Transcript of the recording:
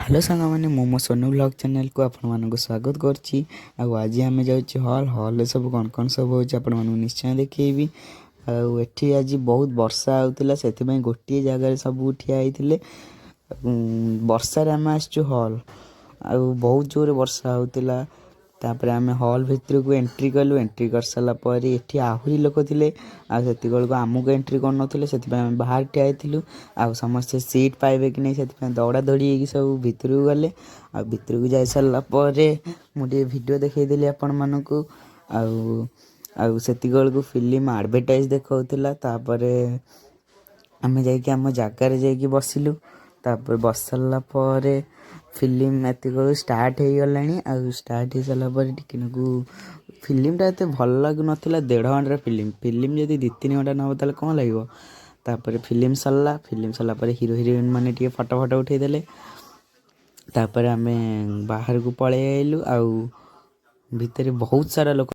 Hello सांग मैंने मो सोनू ब्लॉग चैनल को आपण स्वागत करछि। आज आम जाऊँ हॉल हॉल सब कौन कौन सब हो निश्चय देखी। एठी आज बहुत वर्षा होता से गोटे जगार सब ठिया होते। वर्षा आम आसचु हॉल आ बहुत जोर वर्षा होता। तापर आम हॉल भितर को एंट्री कलु। एंट्री कर सारापर ये आहरी लोक थे को आमको एंट्री कर नुले से बाहर ठिया होलु। आ समस्ते सीट पाइबे कि नहीं से दौड़ा दौड़ी सब भितर को गले। आ भितर को जाई सारापर मुझे वीडियो देखईदेली आपण मानक। को फिल्म एडवर्टाइज देखा तापर आम जाइए आम जगार जाइए बसिलु। तापर बस सारापर फिल्म एत स्टार्ट हो गला। स्टार्ट हो सारापर टिकनकू फिल्मटा एत भल लगुन 1.5 घंटार फिल्म जब 2-3 घंटा नब ताले कौन लगे। तापर फिल्म सरला हिरो हिरोइन मैंने टे फटो फटो उठेदेले। तापर आम बाहर को पलि आइलु। भितर बहुत सारा लोक